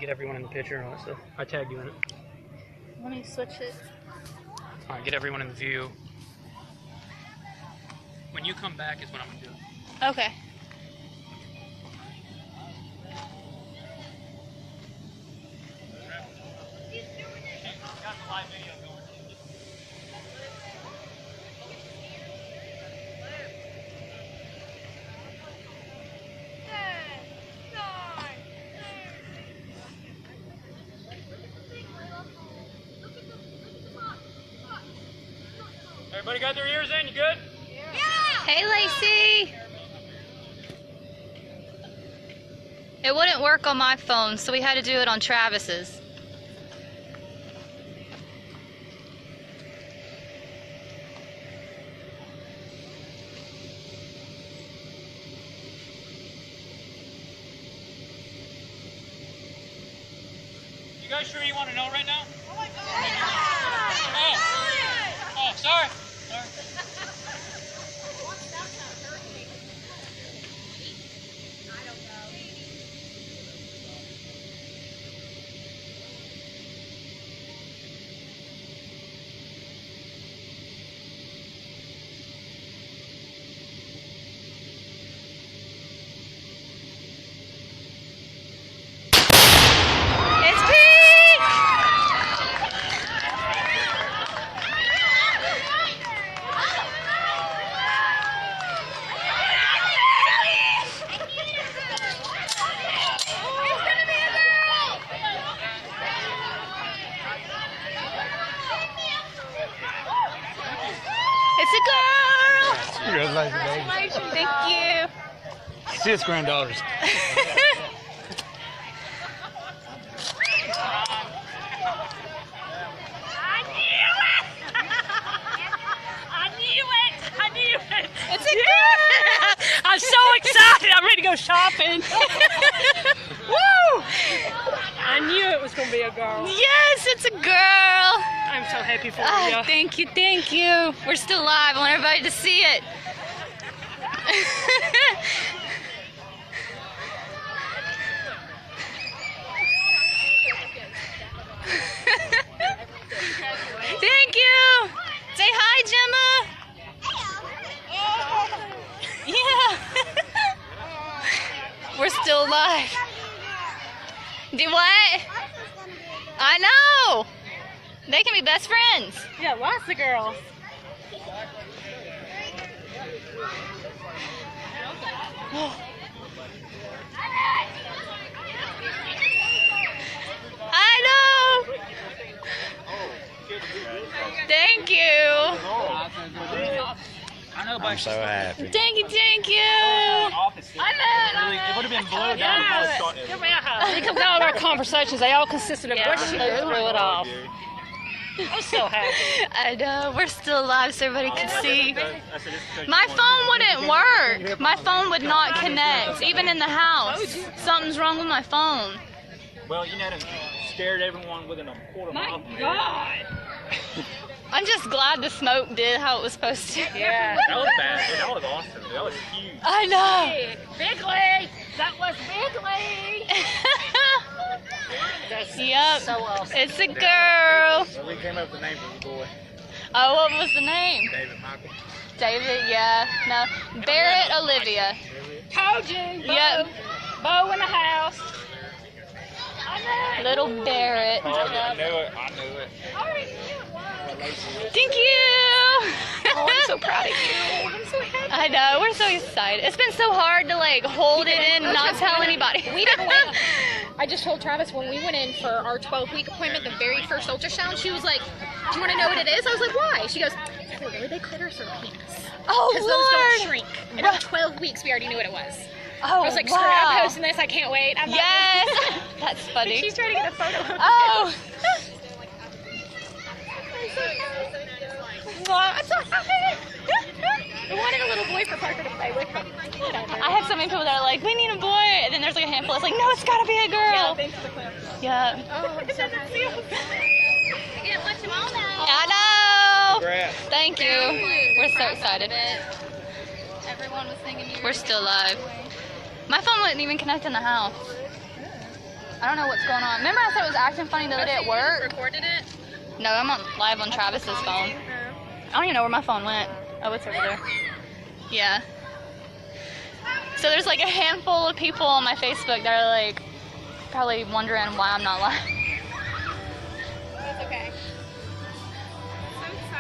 Get everyone in the picture and all that stuff. I tagged you in it. Let me switch it. Alright, get everyone in the view. When you come back is when I'm going to do it. Okay. Got the live video going. Everybody got their ears in? You good? Yeah! Hey, Lacey! It wouldn't work on my phone, so we had to do it on Travis's. You guys sure you want to know right now? Oh my God! Oh, sorry. It's a girl! Congratulations, Thank you. Sis granddaughters. It's a girl! I'm so excited. I'm ready to go shopping. Woo! I knew it was going to be a girl. Yes, it's a girl! I'm so happy for Oh, you. thank you, thank you. We're still live. I want everybody to see it. Thank you. Say hi, Gemma. Yeah. We're still live. Do what? I know. They can be best friends. Yeah, lots of girls. I know. Thank you. I'm so happy. Thank you, thank you. It would have been blowed down. It comes out of our conversations. They all consisted of Yeah. what she threw it off. I'm so happy. I know. We're still live so everybody can see. My phone wouldn't work. My phone would not connect, even in the house. Something's wrong with my phone. Well, you know, scared everyone within a quarter mile. My God. I'm just glad the smoke did how it was supposed to. Yeah. That was bad. That was awesome. That was huge. I know. Bigley. That was Bigley. That's Yep. so awesome. It's a girl. So we came up with the name for the boy. Oh, what was the name? David Michael. David, yeah. No. Barrett Olivia. Told you. Yep. Bo in the house. Little Barrett. I knew it. I knew it. Thank you. Oh, I'm so proud of you. I'm so happy. I know, we're so excited. It's been so hard to like hold it in and not tell anybody. We didn't wait. I just told Travis when we went in for our 12-week appointment, the very first ultrasound, she was like, "Do you want to know what it is?" I was like, "Why?" She goes, "Were they clitoris or penis?" Oh, Because Lord. those don't shrink. And in 12 weeks, we already knew what it was. Oh, I was like, "Screw it, I'm wow. posting this. I can't wait." I'm not Yes. That's funny. She's trying to get a photo of it. Oh. I'm so happy. We wanted a little boy for Parker to play with. I have so many people that are like, we need a boy. And then there's like a handful that's like, no, it's got to be a girl. Thanks for the clip. Yeah. Oh, I'm so happy. I know. Congrats. Thank you. We're so excited. Everyone was singing. We're still live. My phone wouldn't even connect in the house. I don't know what's going on. Remember I said it was acting funny the other day at work? Recorded it? No, I'm on live on Travis's phone. I don't even know where my phone went. Oh, it's over there. Yeah. So there's like a handful of people on my Facebook that are like probably wondering why I'm not live.